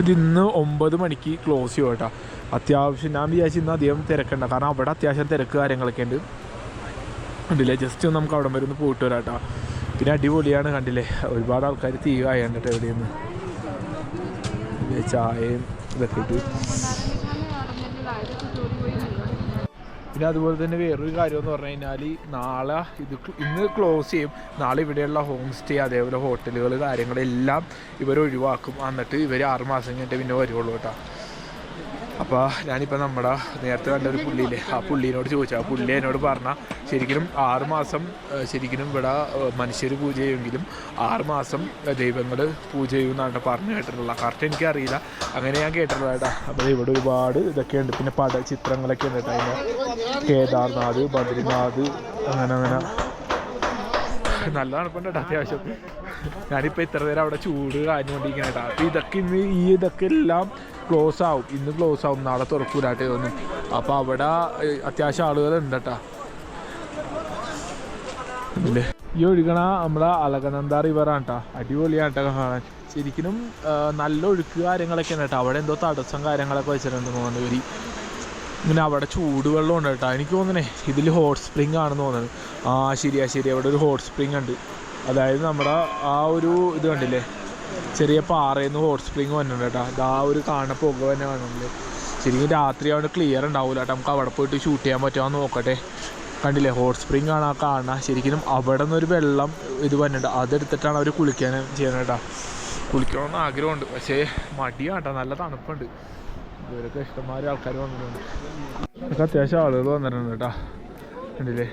ഇത് ഇന്ന് 9 മണിക്ക് ക്ലോസ് ചെയ്യും കേട്ടോ. അത്യാവശ്യം ഞാൻ വിചാരിച്ചു ഇന്ന് അധികം തിരക്കുണ്ട്, കാരണം അവിടെ അത്യാവശ്യം തിരക്ക് കാര്യങ്ങളൊക്കെ ഉണ്ട്. കണ്ടില്ലേ, ജസ്റ്റ് ഒന്ന് നമുക്ക് അവിടെ വരെ ഒന്ന് പോയിട്ട് വരാം കേട്ടോ. പിന്നെ അടിപൊളിയാണ്, കണ്ടില്ലേ ഒരുപാട് ആൾക്കാർ തീ കായുണ്ട് കേട്ടോ. എവിടെയെന്ന് ചായയും ഇതൊക്കെ ഇട്ട്. പിന്നെ അതുപോലെ തന്നെ വേറൊരു കാര്യം എന്ന് പറഞ്ഞു കഴിഞ്ഞാൽ നാളെ ഇന്ന് ക്ലോസ് ചെയ്യും. നാളെ ഇവിടെയുള്ള ഹോം സ്റ്റേ അതേപോലെ ഹോട്ടലുകൾ കാര്യങ്ങളെല്ലാം ഇവർ ഒഴിവാക്കും. എന്നിട്ട് ഇവർ 6 മാസം കഴിഞ്ഞിട്ട് പിന്നെ വരുള്ളൂ കേട്ടോ. അപ്പോൾ ഞാനിപ്പോൾ നമ്മുടെ നേരത്തെ കണ്ടൊരു പുള്ളിയില്ലേ, ആ പുള്ളീനോട് ചോദിച്ചു. ആ പുള്ളി എന്നോട് പറഞ്ഞാൽ ശരിക്കും 6 മാസം ശരിക്കും ഇവിടെ മനുഷ്യർ പൂജ ചെയ്യുമെങ്കിലും 6 മാസം ദൈവങ്ങൾ പൂജ ചെയ്യുമെന്നാണ് പറഞ്ഞു കേട്ടിട്ടുള്ളത്. കറക്റ്റ് എനിക്കറിയില്ല, അങ്ങനെ ഞാൻ കേട്ടിട്ടുള്ളത് കേട്ടോ. അപ്പോൾ ഇവിടെ ഒരുപാട് ഇതൊക്കെ ഉണ്ട്. പിന്നെ ചിത്രങ്ങളൊക്കെ ഉണ്ട് കേട്ടോ. അതിൻ്റെ കേദാർനാഥ്, ബദ്രിനാഥ്, അങ്ങനെ നല്ല തണുപ്പുണ്ട് കേട്ടോ അത്യാവശ്യം. ഞാനിപ്പോൾ ഇത്ര നേരം അവിടെ ചൂട് കാഞ്ഞുകൊണ്ടിരിക്കണം കേട്ടോ. അപ്പോൾ ഇതൊക്കെ ഇതൊക്കെ എല്ലാം ക്ലോസ് ആവും. ഇന്ന് ക്ലോസ് ആവും, നാളെ തുറക്കൂലാട്ടെ ഒന്നും. അപ്പോൾ അവിടെ അത്യാവശ്യം ആളുകളുണ്ട് കേട്ടോ. ഇല്ലേ, ഈ ഒഴുകണ നമ്മുടെ അലകനന്ദ റിവറാണ് കേട്ടോ. അടിപൊളിയാണ് കേട്ടോ കാണാൻ. ശരിക്കും നല്ല ഒഴുക്ക് കാര്യങ്ങളൊക്കെ ഉണ്ട് കേട്ടോ. അവിടെ എന്തോ തടസ്സം കാര്യങ്ങളൊക്കെ വെച്ചിട്ടുണ്ടെന്ന് തോന്നുന്നു. ഇങ്ങനെ അവിടെ ചൂടുവെള്ളം ഉണ്ട് കേട്ടോ. എനിക്ക് തോന്നണേ ഇതിൽ ഹോട്ട് സ്പ്രിങ് ആണെന്ന് തോന്നുന്നത്. ശരിയാ അവിടെ ഒരു ഹോട്ട് സ്പ്രിങ് ഉണ്ട്. അതായത് നമ്മുടെ ആ ഒരു ഇത് കണ്ടില്ലേ, ചെറിയ പാറയിൽ നിന്ന് ഹോട്ട് സ്പ്രിങ് വന്നിട്ടുണ്ട് കേട്ടോ. അത് ആ ഒരു കാണുന്ന പുക തന്നെ കാണുന്നില്ലേ. ശരിക്കും രാത്രി അവിടെ ക്ലിയർ ഉണ്ടാവില്ല കേട്ടോ. നമുക്ക് അവിടെ പോയിട്ട് ഷൂട്ട് ചെയ്യാൻ പറ്റുമോ നോക്കട്ടെ. കണ്ടില്ലേ, ഹോട്ട് സ്പ്രിങ് ആണ് ആ കാണുക. ശരിക്കും അവിടെ നിന്നൊരു വെള്ളം ഇത് വന്നിട്ടുണ്ട്. അതെടുത്തിട്ടാണ് അവർ കുളിക്കാൻ ചെയ്യുന്നത് കേട്ടോ. കുളിക്കണമെന്ന് ആഗ്രഹമുണ്ട്, പക്ഷേ മടിയാണ് കേട്ടോ. നല്ല തണുപ്പുണ്ട്. ഇവരൊക്കെ ഇഷ്ടംമാതിരി ആൾക്കാർ വന്നിട്ടുണ്ട്. ഇതൊക്കെ അത്യാവശ്യം ആളുകൾ വന്നിട്ടുണ്ട് കേട്ടോ. കണ്ടില്ലേ,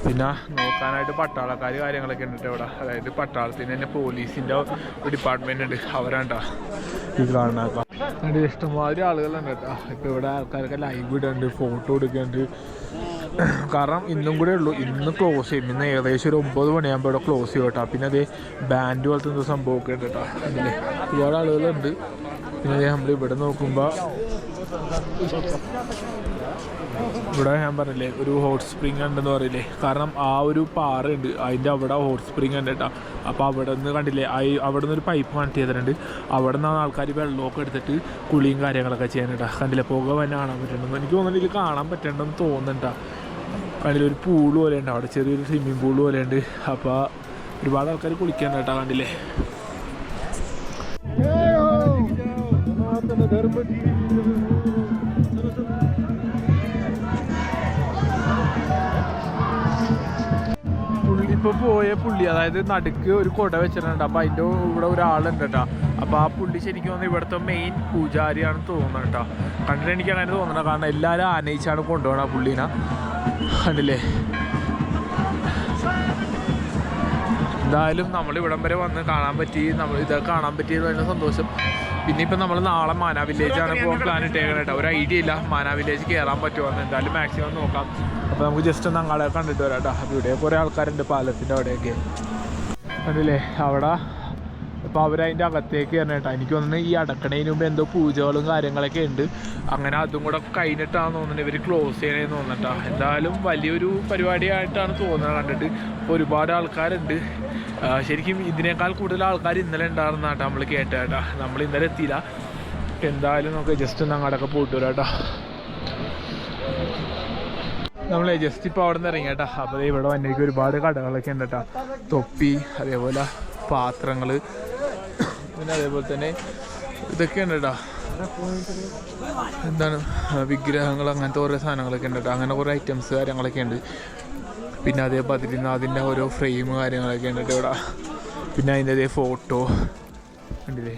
പിന്നെ നോക്കാനായിട്ട് പട്ടാളക്കാർ കാര്യങ്ങളൊക്കെ ഉണ്ട് ഇവിടെ. അതായത് പട്ടാളത്തിന് തന്നെ പോലീസിൻ്റെ ഡിപ്പാർട്ട്മെൻ്റ് ഉണ്ട്, അവരാണ്ടാ ഈ കാണുന്നേക്കാം. അതിൻ്റെ ഇഷ്ടംമാതിരി ആളുകളുണ്ട് കേട്ടോ. ഇപ്പോൾ ഇവിടെ ആൾക്കാരൊക്കെ ലൈവ് ഇടുന്നുണ്ട്, ഫോട്ടോ എടുക്കുന്നുണ്ട്. കാരണം ഇന്നും കൂടെ ഉള്ളൂ, ഇന്ന് ക്ലോസ് ചെയ്യും. ഇന്ന് ഏകദേശം ഒരു 9 മണിയാകുമ്പോൾ ഇവിടെ ക്ലോസ് ചെയ്യും കേട്ടോ. പിന്നെ അതേ ബാൻഡ് പോലത്തെ എന്തോ സംഭവമൊക്കെ ഉണ്ട് കേട്ടോ. അതില്ലേ ഒരുപാട് ആളുകളുണ്ട്. പിന്നെ അതേ നമ്മൾ ഇവിടെ നോക്കുമ്പോൾ ഇവിടെ ഞാൻ പറഞ്ഞില്ലേ ഒരു ഹോട്ട് സ്പ്രിങ് ഉണ്ടെന്ന് പറയില്ലേ. കാരണം ആ ഒരു പാറയുണ്ട്, അതിൻ്റെ അവിടെ ഹോട്ട് സ്പ്രിങ് ഉണ്ട് കേട്ടോ. അപ്പോൾ അവിടെ നിന്ന് കണ്ടില്ലേ, അവിടെ നിന്ന് ഒരു പൈപ്പ് കണക്ട് ചെയ്തിട്ടുണ്ട്. അവിടെ നിന്നാണ് ആൾക്കാർ വെള്ളമൊക്കെ എടുത്തിട്ട് കുളിയും കാര്യങ്ങളൊക്കെ ചെയ്യാൻ കേട്ടോ. കണ്ടില്ലേ, പുക തന്നെ കാണാൻ പറ്റുന്നുണ്ടെന്ന് എനിക്ക് തോന്നുന്നുണ്ട്. ഇതിൽ കാണാൻ പറ്റണ്ടെന്ന് തോന്നുന്നുണ്ടാ. കണ്ടില്ലേ, ഒരു പൂള് പോലെ ഉണ്ട് അവിടെ, ചെറിയൊരു സ്വിമ്മിങ് പൂള് പോലെ ഉണ്ട്. അപ്പോൾ ഒരുപാട് ആൾക്കാർ കുളിക്കാൻ കേട്ടോ. കണ്ടില്ലേ, ഇപ്പോൾ പോയ പുള്ളി, അതായത് നടുക്ക് ഒരു കുട വെച്ചിട്ടുണ്ട്. അപ്പോൾ അതിൻ്റെ ഇവിടെ ഒരാളുണ്ട് കേട്ടോ. അപ്പോൾ ആ പുള്ളി ശരിക്കും തോന്നുന്നു ഇവിടുത്തെ മെയിൻ പൂജാരിയാണെന്ന് തോന്നുന്നത് കേട്ടോ. കണ്ടിട്ട് എനിക്ക് അങ്ങനെ തോന്നണം. കാരണം എല്ലാവരും ആനയിച്ചാണ് കൊണ്ടുപോകണം ആ പുള്ളീനെ. കണ്ടില്ലേ, എന്തായാലും നമ്മൾ ഇവിടം വരെ വന്ന് കാണാൻ പറ്റി, നമ്മൾ ഇതൊക്കെ കാണാൻ പറ്റിയത് ഭയങ്കര സന്തോഷം. പിന്നെ ഇപ്പം നമ്മൾ നാളെ മാനാ വില്ലേജാണ് പോകാൻ പ്ലാൻ ഇട്ടേക്കണം കേട്ടോ. ഒരു ഐഡിയ ഇല്ല മാനാ വില്ലേജ് കയറാൻ പറ്റുമോ. എന്തായാലും മാക്സിമം നോക്കാം. അപ്പോൾ നമുക്ക് ജസ്റ്റ് ഒന്ന് അങ്ങാളെ കണ്ടിട്ട് വരാം കേട്ടോ. അപ്പോൾ ഇവിടെ കുറേ ആൾക്കാരുണ്ട് പാലത്തിൻ്റെ അവിടെയൊക്കെ. കണ്ടില്ലേ അവിടെ. അപ്പോൾ അവരതിൻ്റെ അകത്തേക്ക് കയറണം കേട്ടോ. എനിക്ക് തോന്നുന്നു ഈ അടക്കണതിന് മുമ്പ് എന്തോ പൂജകളും കാര്യങ്ങളൊക്കെ ഉണ്ട്. അങ്ങനെ അതും കൂടെ കഴിഞ്ഞിട്ടാണ് തോന്നുന്നത് ഇവർ ക്ലോസ് ചെയ്യണേന്ന് തോന്നുന്നുട്ടോ. എന്തായാലും വലിയൊരു പരിപാടിയായിട്ടാണ് തോന്നുന്നത് കണ്ടിട്ട്. അപ്പോൾ ഒരുപാട് ആൾക്കാരുണ്ട്. ശരിക്കും ഇതിനേക്കാൾ കൂടുതൽ ആൾക്കാർ ഇന്നലെ ഉണ്ടായിരുന്ന കേട്ടോ നമ്മൾ കേട്ട കേട്ടോ. നമ്മൾ ഇന്നലെ എത്തിയില്ല. എന്തായാലും നമുക്ക് ജസ്റ്റ് ഒന്ന് അങ്ങോട്ടൊക്കെ പോയിട്ട് വരാം കേട്ടോ. നമ്മളെ ജസ്റ്റ് ഇപ്പോൾ അവിടെ നിന്ന് ഇറങ്ങി കേട്ടോ. അപ്പോൾ ഇവിടെ വന്നിരിക്കും ഒരുപാട് കടകളൊക്കെ ഉണ്ട് കേട്ടോ. തൊപ്പി, അതേപോലെ പാത്രങ്ങൾ, പിന്നെ അതേപോലെ തന്നെ ഇതൊക്കെ ഉണ്ട് കേട്ടോ. എന്താണ് വിഗ്രഹങ്ങൾ, അങ്ങനത്തെ ഓരോ സാധനങ്ങളൊക്കെ ഉണ്ട് കേട്ടോ. അങ്ങനെ കുറേ ഐറ്റംസ് കാര്യങ്ങളൊക്കെ ഉണ്ട്. പിന്നെ അതേ ബദ്രിനാഥിൻ്റെ ഓരോ ഫ്രെയിം കാര്യങ്ങളൊക്കെ ഉണ്ട് കേട്ടോ ഇവിടെ. പിന്നെ അതിൻ്റെ അതേ ഫോട്ടോ കണ്ടില്ലേ.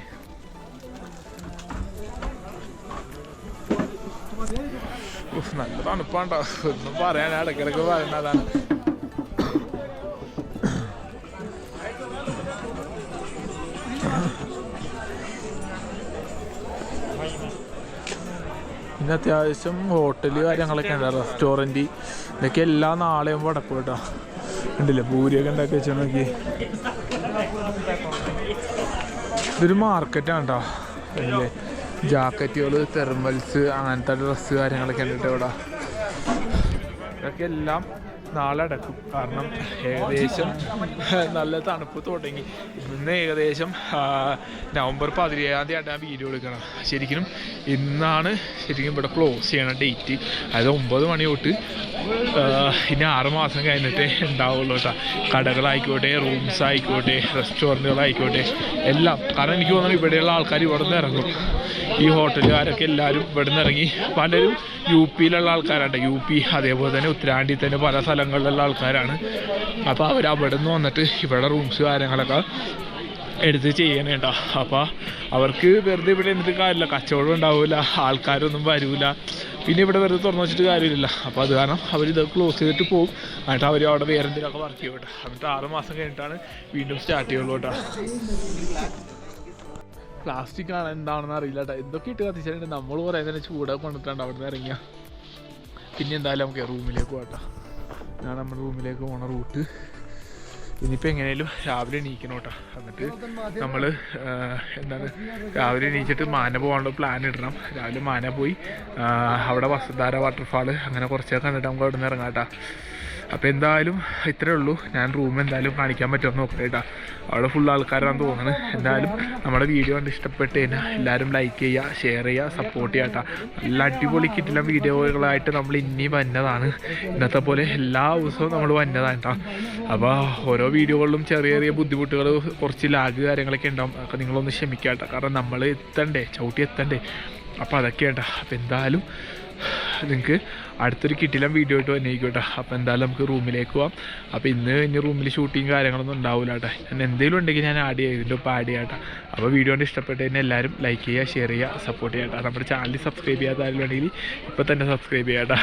നല്ല തണുപ്പാണ്ടോ, ഒന്നും പറയാൻ ഇടയ്ക്കിടയ്ക്ക് പറയുന്നതാണ്. പിന്നെ അത്യാവശ്യം ഹോട്ടൽ കാര്യങ്ങളൊക്കെ ഉണ്ട്, റെസ്റ്റോറൻറ്റ്, ഇതൊക്കെ എല്ലാ നാളെയും വടക്കും കേട്ടോ. ഉണ്ടല്ലേ പൂരിയൊക്കെ ഉണ്ടാക്കി വെച്ചാൽ നോക്കി. ഇതൊരു മാർക്കറ്റാണ് കേട്ടോ. അല്ലേ ജാക്കറ്റുകൾ, തെർമൽസ്, അങ്ങനത്തെ ഡ്രസ്സ് കാര്യങ്ങളൊക്കെ ഉണ്ട് കേട്ടോ ഇവിടെ. ഇതൊക്കെ എല്ലാം നാളെ അടക്കും. കാരണം ഏകദേശം നല്ല തണുപ്പ് തുടങ്ങി. ഇന്ന് ഏകദേശം നവംബർ 17-ാം തീയതി ആയിട്ട് വീഡിയോ എടുക്കണം. ശരിക്കും ഇന്നാണ് ശരിക്കും ഇവിടെ ക്ലോസ് ചെയ്യണ ഡേറ്റ്. അതായത് 9 മണി തൊട്ട് ഇനി 6 മാസം കഴിഞ്ഞിട്ടേ ഉണ്ടാവുള്ളൂ കേട്ടോ. കടകളായിക്കോട്ടെ, റൂംസ് ആയിക്കോട്ടെ, റെസ്റ്റോറൻറ്റുകളായിക്കോട്ടെ എല്ലാം. കാരണം എനിക്ക് തോന്നുന്നു ഇവിടെയുള്ള ആൾക്കാർ ഇവിടെ നിന്ന് ഇറങ്ങും. ഈ ഹോട്ടലുകാരൊക്കെ എല്ലാവരും ഇവിടെ നിന്ന് ഇറങ്ങി. പലരും UP-യിലുള്ള ആൾക്കാരാണ്. UP അതേപോലെ തന്നെ ഉത്തരാഖണ്ഡിൽ തന്നെ പല സ്ഥലങ്ങളിലുള്ള ആൾക്കാരാണ്. അപ്പോൾ അവർ അവിടെ നിന്ന് വന്നിട്ട് ഇവിടെ റൂംസ് കാര്യങ്ങളൊക്കെ എടുത്ത് ചെയ്യണേണ്ട. അപ്പോൾ അവർക്ക് വെറുതെ ഇവിടെ എന്നിട്ട് കാര്യമില്ല, കച്ചവടം ഉണ്ടാവില്ല, ആൾക്കാരൊന്നും വരില്ല. പിന്നെ ഇവിടെ വെറുതെ തുറന്നു വെച്ചിട്ട് കാര്യമില്ല. അപ്പോൾ അത് കാരണം അവരിത് ക്ലോസ് ചെയ്തിട്ട് പോകും. എന്നിട്ട് അവർ അവിടെ വേറെ എന്തെങ്കിലുമൊക്കെ വർക്ക് ചെയ്യും കേട്ടോ. എന്നിട്ട് 6 മാസം കഴിഞ്ഞിട്ടാണ് വീണ്ടും സ്റ്റാർട്ട് ചെയ്യുള്ളൂ കേട്ടോ. പ്ലാസ്റ്റിക് ആണ് എന്താണെന്ന് അറിയില്ല കേട്ടോ. എന്തൊക്കെ ഇട്ട് കത്തിച്ചിട്ടുണ്ട്. നമ്മൾ കുറേ തന്നെ ചൂടൊക്കെ കൊണ്ടിട്ടുണ്ട് അവിടെ നിന്ന് ഇറങ്ങിയ. പിന്നെ എന്തായാലും നമുക്ക് റൂമിലേക്ക് പോകട്ടോ. ഞാൻ നമ്മുടെ റൂമിലേക്ക് പോണ റൂട്ട്. ഇനിയിപ്പോൾ എങ്ങനെയും രാവിലെ എണീക്കണം കേട്ടോ. എന്നിട്ട് നമ്മൾ എന്താണ് രാവിലെ എണീച്ചിട്ട് മാന പോകാനുള്ള പ്ലാൻ ഇടണം. രാവിലെ മാന പോയി അവിടെ വസുധാര വാട്ടർഫാള് അങ്ങനെ കുറച്ചൊക്കെ കണ്ടിട്ട് നമുക്ക് അവിടെ നിന്ന് ഇറങ്ങാം കേട്ടോ. അപ്പോൾ എന്തായാലും ഇത്രയേ ഉള്ളൂ. ഞാൻ റൂം എന്തായാലും കാണിക്കാൻ പറ്റുമെന്ന് നോക്കാം കേട്ടോ. അവിടെ ഫുൾ ആൾക്കാരാണെന്ന് തോന്നുന്നത്. എന്തായാലും നമ്മുടെ വീഡിയോ കണ്ട് ഇഷ്ടപ്പെട്ട് കഴിഞ്ഞാൽ എല്ലാവരും ലൈക്ക് ചെയ്യുക, ഷെയർ ചെയ്യുക, സപ്പോർട്ട് ചെയ്യുക കേട്ടോ. നല്ല അടിപൊളി കിട്ടില്ല വീഡിയോകളായിട്ട് നമ്മൾ ഇനിയും വന്നതാണ്. ഇന്നത്തെ പോലെ എല്ലാ ദിവസവും നമ്മൾ വന്നതാണ് കേട്ടോ. അപ്പോൾ ഓരോ വീഡിയോകളിലും ചെറിയ ചെറിയ ബുദ്ധിമുട്ടുകൾ, കുറച്ച് ലാഗ് കാര്യങ്ങളൊക്കെ ഉണ്ടാവും. അതൊക്കെ നിങ്ങളൊന്ന് ക്ഷമിക്കുക കേട്ടോ. കാരണം നമ്മൾ എത്തണ്ടേ, ചവിട്ടി എത്തണ്ടേ. അപ്പോൾ അതൊക്കെ കേട്ടോ. അപ്പോൾ എന്തായാലും നിങ്ങൾക്ക് അടുത്തൊരു കിട്ടില്ല വീഡിയോ ആയിട്ട് വന്നേക്കും കേട്ടോ. അപ്പോൾ എന്തായാലും നമുക്ക് റൂമിലേക്ക് പോവാം. അപ്പോൾ ഇനി റൂമിൽ ഷൂട്ടിങ് കാര്യങ്ങളൊന്നും ഉണ്ടാവില്ല കേട്ടോ. ഞാൻ എന്തെങ്കിലും ഉണ്ടെങ്കിൽ ഞാൻ ആഡ് ചെയ്യാം, ഇതിൻ്റെ ഒപ്പം ആഡ് ചെയ്യാം കേട്ടോ. അപ്പോൾ വീഡിയോ കൊണ്ട് ഇഷ്ടപ്പെട്ട് തന്നെ എല്ലാവരും ലൈക്ക് ചെയ്യുക, ഷെയർ ചെയ്യുക, സപ്പോർട്ട് ചെയ്യുക കേട്ടോ. നമ്മുടെ ചാനൽ സബ്സ്ക്രൈബ് ചെയ്യാത്ത ആരെങ്കിലും ഇപ്പോൾ തന്നെ സബ്സ്ക്രൈബ് ചെയ്യാം കേട്ടോ.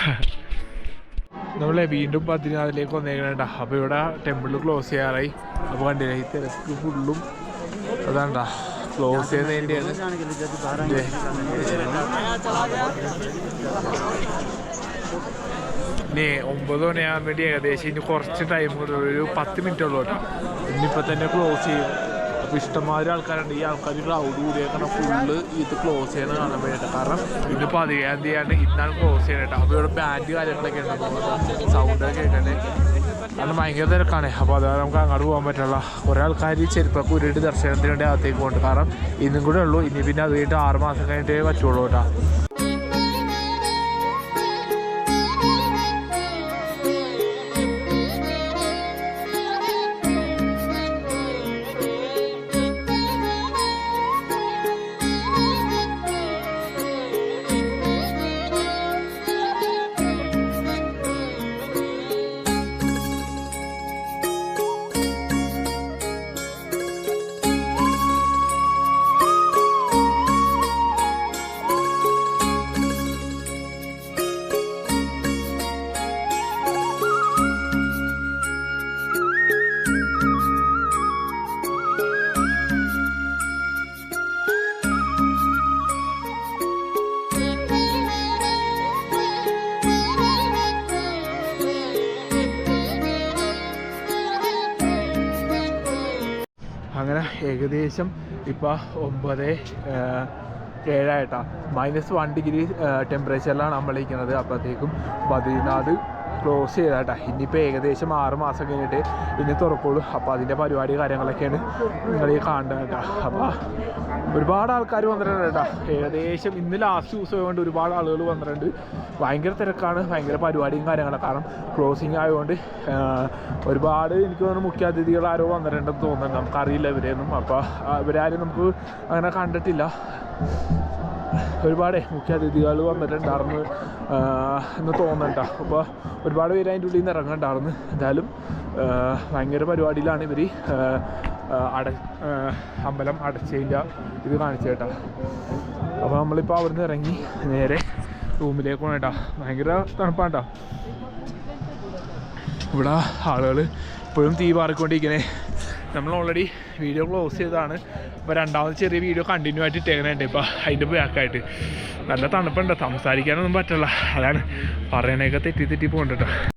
നമ്മളെ വീണ്ടും 14 വന്നേക്കണം കേട്ടോ. അപ്പോൾ ഇവിടെ ടെമ്പിൾ ക്ലോസ് ചെയ്യാറായി. അപ്പോൾ കണ്ടില്ലേ ഈ തിരക്ക് ഫുള്ളും അതാണ്ടാ ക്ലോസ് ചെയ്യുന്നതിൻ്റെയാണ്. ഇനി 9 മണിയാകാൻ വേണ്ടി ഏകദേശം ഇനി കുറച്ച് ടൈം കൂടെ, ഒരു 10 മിനിറ്റ് ഉള്ളൂ കേട്ടോ. ഇന്നിപ്പോൾ തന്നെ ക്ലോസ് ചെയ്യും. അപ്പോൾ ഇഷ്ടംമാതിരി ആൾക്കാരുണ്ട്. ഈ ആൾക്കാർ ക്രൗഡ് കൂടിയേക്കണം ഫുള്ള് ഇത് ക്ലോസ് ചെയ്യണം കാണാൻ വേണ്ടിയിട്ട്. കാരണം ഇന്ന് 17-ാം തീയതിയാണ്, ഇന്നാണ് ക്ലോസ് ചെയ്യണേട്ടോ. അപ്പോൾ ഇവിടെ ബാൻഡ് കാര്യങ്ങളൊക്കെ ഉണ്ട്, സൗണ്ടൊക്കെ കേൾക്കണ്ടേ. കാരണം ഭയങ്കര തിരക്കാണ്. അപ്പോൾ അതാണ് നമുക്ക് അങ്ങോട്ട് പോകാൻ പറ്റുള്ള. കുറേ ആൾക്കാർ ചെരുപ്പൊക്കെ ഉരുട്ട് ദർശനത്തിന് വേണ്ടി അകത്തേക്ക് പോകുന്നുണ്ട്. കാരണം ഇന്നും കൂടെ ഉള്ളൂ. ഇനി പിന്നെ അത് കഴിഞ്ഞിട്ട് 6 മാസം കഴിഞ്ഞിട്ടേ പറ്റുള്ളൂ കേട്ടോ. അങ്ങനെ ഏകദേശം ഇപ്പോൾ 9:07 -1 ഡിഗ്രി ടെമ്പറേച്ചറിലാണ് നമ്മളിരിക്കുന്നത്. അപ്പോഴത്തേക്കും ബദ്രീനാഥ് ക്ലോസ് ചെയ്താട്ടാ. ഇനിയിപ്പോൾ ഏകദേശം 6 മാസം കഴിഞ്ഞിട്ട് ഇനി തുറക്കുള്ളൂ. അപ്പോൾ അതിൻ്റെ പരിപാടി കാര്യങ്ങളൊക്കെയാണ് നിങ്ങൾ ഈ കാണുന്നത് കേട്ടോ. അപ്പോൾ ഒരുപാട് ആൾക്കാർ വന്നിട്ടുണ്ട് കേട്ടോ. ഏകദേശം ഇന്ന് ലാസ്റ്റ് ദിവസം കൊണ്ട് ഒരുപാട് ആളുകൾ വന്നിട്ടുണ്ട്. ഭയങ്കര തിരക്കാണ്, ഭയങ്കര പരിപാടിയും കാര്യങ്ങളൊക്കെ. കാരണം ക്ലോസിങ് ആയതുകൊണ്ട് ഒരുപാട് എനിക്ക് തോന്നുന്നു മുഖ്യാതിഥികൾ ആരോ വന്നിട്ടുണ്ടെന്ന് തോന്നുന്നുണ്ട്. നമുക്കറിയില്ല ഇവരെയൊന്നും. അപ്പോൾ ഇവരാരും നമുക്ക് അങ്ങനെ കണ്ടിട്ടില്ല. ഒരുപാട് മുഖ്യാതിഥികൾ വന്നിട്ടുണ്ടായിരുന്നു എന്ന് തോന്നുന്നുണ്ടോ. അപ്പോൾ ഒരുപാട് പേര് അതിൻ്റെ ഉള്ളിൽ നിന്ന് ഇറങ്ങുന്നുണ്ടായിരുന്നു. എന്തായാലും ഭയങ്കര പരിപാടിയിലാണ് ഇവർ അമ്പലം അടച്ചതിൻ്റെ ഇത് കാണിച്ചു കേട്ടോ. അപ്പോൾ നമ്മളിപ്പോൾ അവിടെ നിന്ന് ഇറങ്ങി നേരെ റൂമിലേക്ക് പോകണം കേട്ടോ. ഭയങ്കര തണുപ്പാണ് കേട്ടോ. ഇവിടെ ആളുകൾ ഇപ്പോഴും തീ പാറിക്കൊണ്ടിരിക്കണേ. നമ്മൾ ഓൾറെഡി വീഡിയോ ക്ലോസ് ചെയ്തതാണ്. ഇപ്പോൾ രണ്ടാമത് ചെറിയ വീഡിയോ കണ്ടിന്യൂ ആയിട്ട് ഇട്ടേക്കണുണ്ട്. ഇപ്പോൾ അതിൻ്റെ ബാക്കായിട്ട് നല്ല തണുപ്പുണ്ട്, സംസാരിക്കാനൊന്നും പറ്റില്ല. അതാണ് പറയണേക്കെ തെറ്റി പോകുന്നുണ്ട് കേട്ടോ.